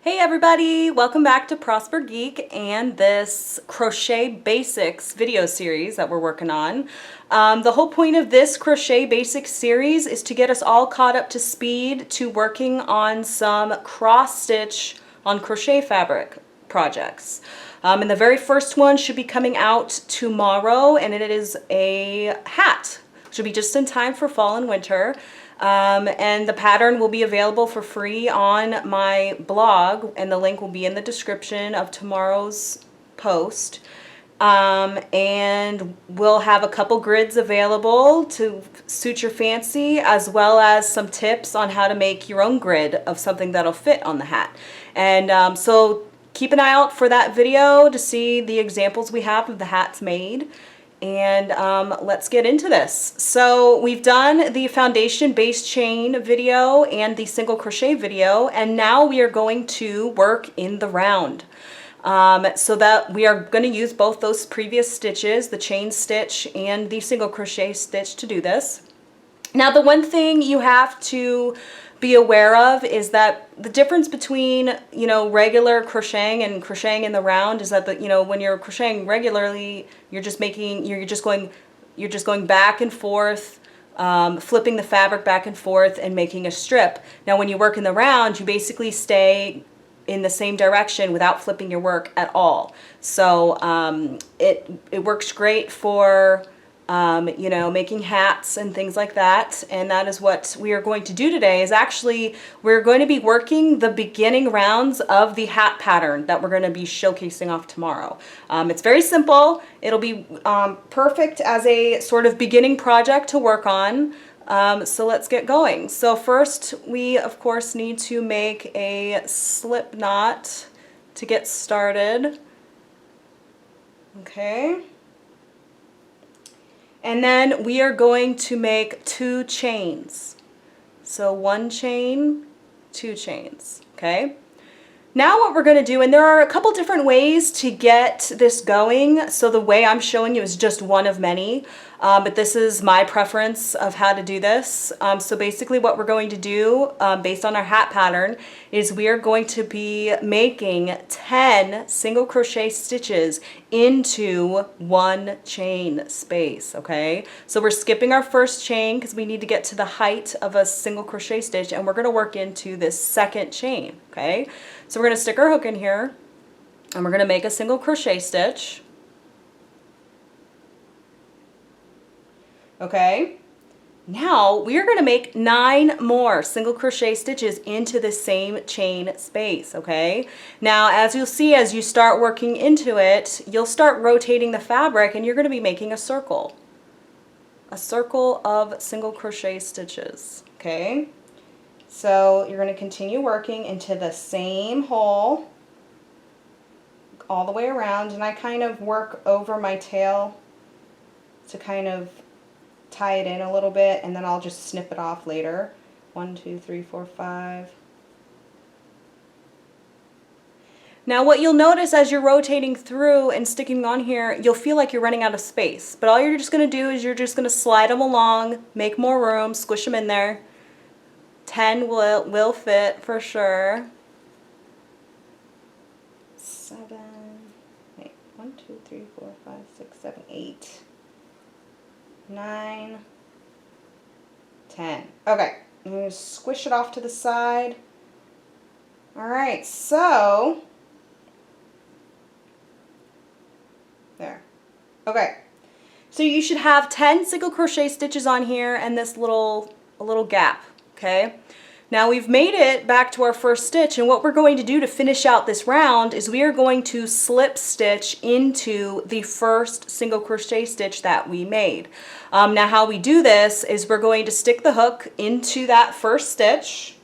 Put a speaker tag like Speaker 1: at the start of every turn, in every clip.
Speaker 1: Hey everybody, welcome back to Prosper Geek and this Crochet Basics video series that we're working on. The whole point of this Crochet Basics series is to get us all caught up to speed to working on some cross stitch on crochet fabric projects. And the very first one should be coming out tomorrow, and it is a hat. Should be just in time for fall and winter. And the pattern will be available for free on my blog, and the link will be in the description of tomorrow's post. And we'll have a couple grids available to suit your fancy, as well as some tips on how to make your own grid of something that'll fit on the hat. And so keep an eye out for that video to see the examples we have of the hats made. And let's get into this. So we've done the foundation base chain video and the single crochet video, and now we are going to work in the round. So that we are going to use both those previous stitches, the chain stitch and the single crochet stitch, to do this. Now the one thing you have to be aware of is that the difference between, regular crocheting and crocheting in the round is that when you're crocheting regularly, you're just going back and forth, flipping the fabric back and forth and making a strip. Now when you work in the round, you basically stay in the same direction without flipping your work at all. So it works great for making hats and things like that. And that is what we are going to do today. Is actually we're going to be working the beginning rounds of the hat pattern that we're going to be showcasing off tomorrow. It's very simple. It'll be perfect as a sort of beginning project to work on. So let's get going. So first we of course need to make a slip knot to get started. Okay. And then we are going to make 2 chains. So 1 chain, 2 chains, okay? Now what we're going to do, and there are a couple different ways to get this going. So the way I'm showing you is just one of many, but this is my preference of how to do this. So basically what we're going to do based on our hat pattern is we are going to be making 10 single crochet stitches into 1 chain space, okay? So we're skipping our first chain because we need to get to the height of a single crochet stitch, and we're going to work into this second chain, okay? So we're going to stick our hook in here, and we're going to make a single crochet stitch. Okay, now we are going to make 9 more single crochet stitches into the same chain space, okay? Now, as you'll see, as you start working into it, you'll start rotating the fabric, and you're going to be making a circle of single crochet stitches, okay? So you're going to continue working into the same hole all the way around, and I kind of work over my tail to kind of tie it in a little bit, and then I'll just snip it off later. 1, 2, 3, 4, 5. Now what you'll notice as you're rotating through and sticking on here, you'll feel like you're running out of space. But all you're just going to do is you're just going to slide them along, make more room, squish them in there. 10 will fit for sure. 7, wait, 1, 2, 3, 4, 5, 6, 7, 8. 9, 10. Okay, I'm going to squish it off to the side. Alright, so there. Okay, so you should have 10 single crochet stitches on here and this little gap, okay? Now we've made it back to our first stitch, and what we're going to do to finish out this round is we are going to slip stitch into the first single crochet stitch that we made. Now how we do this is we're going to stick the hook into that first stitch.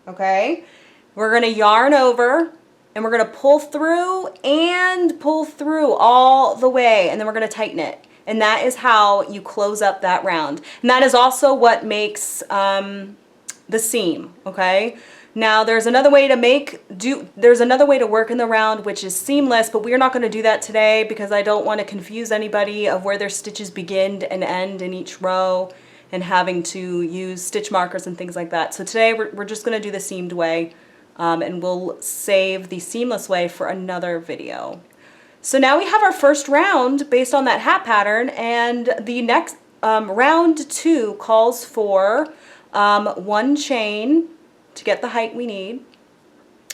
Speaker 1: Okay, we're going to yarn over, and we're going to pull through and pull through all the way, and then we're going to tighten it. And that is how you close up that round. And that is also what makes the seam, okay? Now there's another way to work in the round, which is seamless, but we're not going to do that today because I don't want to confuse anybody of where their stitches begin and end in each row and having to use stitch markers and things like that. So today we're just going to do the seamed way, and we'll save the seamless way for another video. So now we have our first round based on that hat pattern, and the next round 2 calls for 1 chain to get the height we need,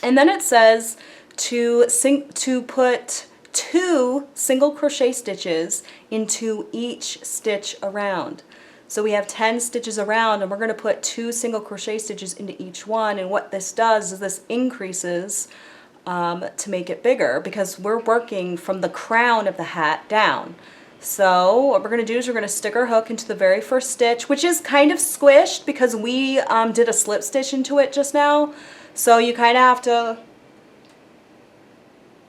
Speaker 1: and then it says to put 2 single crochet stitches into each stitch around. So we have 10 stitches around, and we're going to put 2 single crochet stitches into each one, and what this does is this increases to make it bigger, because we're working from the crown of the hat down. So what we're going to do is we're going to stick our hook into the very first stitch, which is kind of squished because we did a slip stitch into it just now. So you kind of have to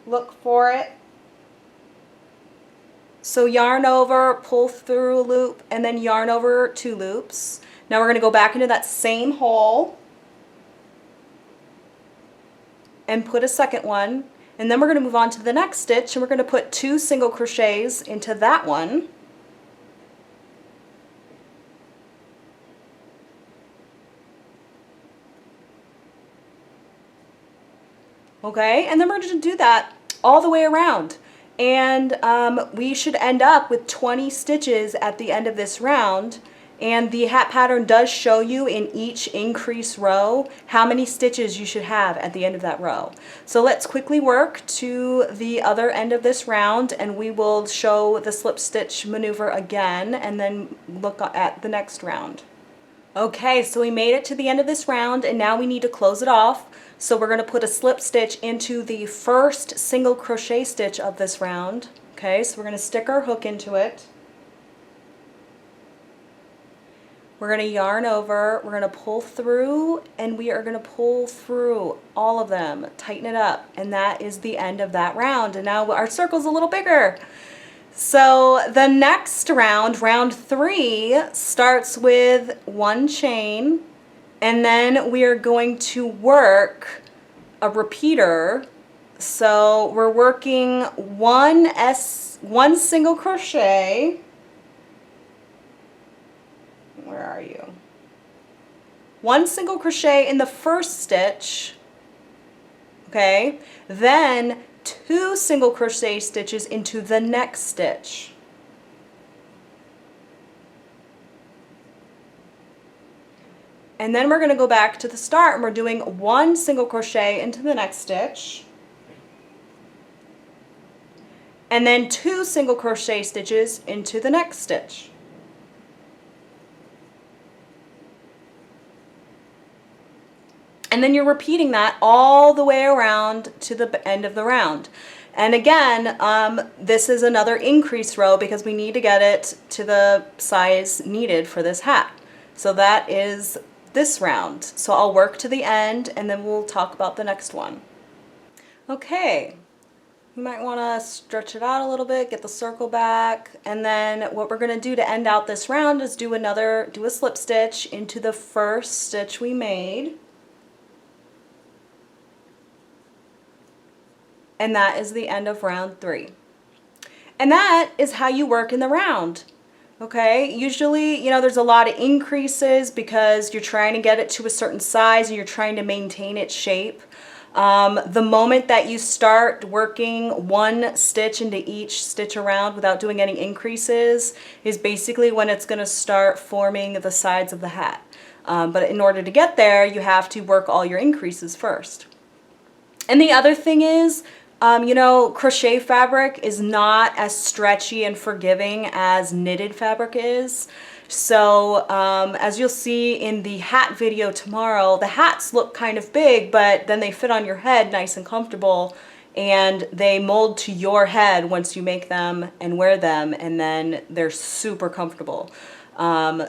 Speaker 1: look for it. So yarn over, pull through a loop, and then yarn over 2 loops. Now we're going to go back into that same hole and put a second one, and then we're going to move on to the next stitch, and we're going to put 2 single crochets into that one. Okay, and then we're going to do that all the way around, and we should end up with 20 stitches at the end of this round. And the hat pattern does show you in each increase row how many stitches you should have at the end of that row. So let's quickly work to the other end of this round, and we will show the slip stitch maneuver again and then look at the next round. Okay, so we made it to the end of this round, and now we need to close it off. So we're going to put a slip stitch into the first single crochet stitch of this round. Okay, so we're going to stick our hook into it. We're going to yarn over, we're going to pull through, and we are going to pull through all of them, tighten it up, and that is the end of that round. And now our circle's a little bigger. So the next round, round 3, starts with 1 chain, and then we are going to work a repeater. So we're working one single crochet. Where are you? 1 single crochet in the first stitch, okay? Then 2 single crochet stitches into the next stitch. And then we're going to go back to the start, and we're doing 1 single crochet into the next stitch. And then 2 single crochet stitches into the next stitch. And then you're repeating that all the way around to the end of the round. And again, this is another increase row because we need to get it to the size needed for this hat. So that is this round. So I'll work to the end, and then we'll talk about the next one. Okay, you might want to stretch it out a little bit, get the circle back, and then what we're going to do to end out this round is do a slip stitch into the first stitch we made. And that is the end of round 3. And that is how you work in the round. Okay, usually, you know, there's a lot of increases because you're trying to get it to a certain size and you're trying to maintain its shape. The moment that you start working 1 stitch into each stitch around without doing any increases is basically when it's going to start forming the sides of the hat. But in order to get there, you have to work all your increases first. And the other thing is, you know, crochet fabric is not as stretchy and forgiving as knitted fabric is. So as you'll see in the hat video tomorrow, the hats look kind of big, but then they fit on your head nice and comfortable, and they mold to your head once you make them and wear them, and then they're super comfortable.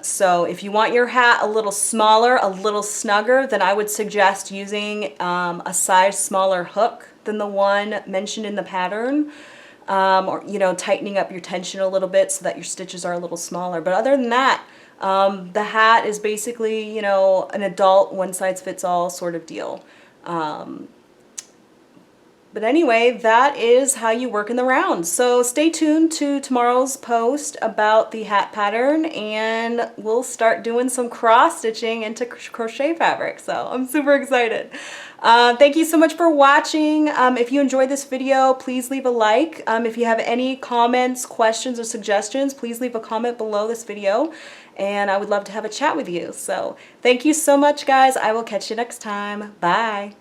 Speaker 1: So if you want your hat a little smaller, a little snugger, then I would suggest using a size smaller hook than the one mentioned in the pattern, or, you know, tightening up your tension a little bit so that your stitches are a little smaller. But other than that, the hat is basically, you know, an adult one-size-fits-all sort of deal. But anyway, that is how you work in the round. So stay tuned to tomorrow's post about the hat pattern, and we'll start doing some cross stitching into crochet fabric. So I'm super excited. Thank you so much for watching. If you enjoyed this video, please leave a like. If you have any comments, questions, or suggestions, please leave a comment below this video, and I would love to have a chat with you. So thank you so much, guys. I will catch you next time. Bye.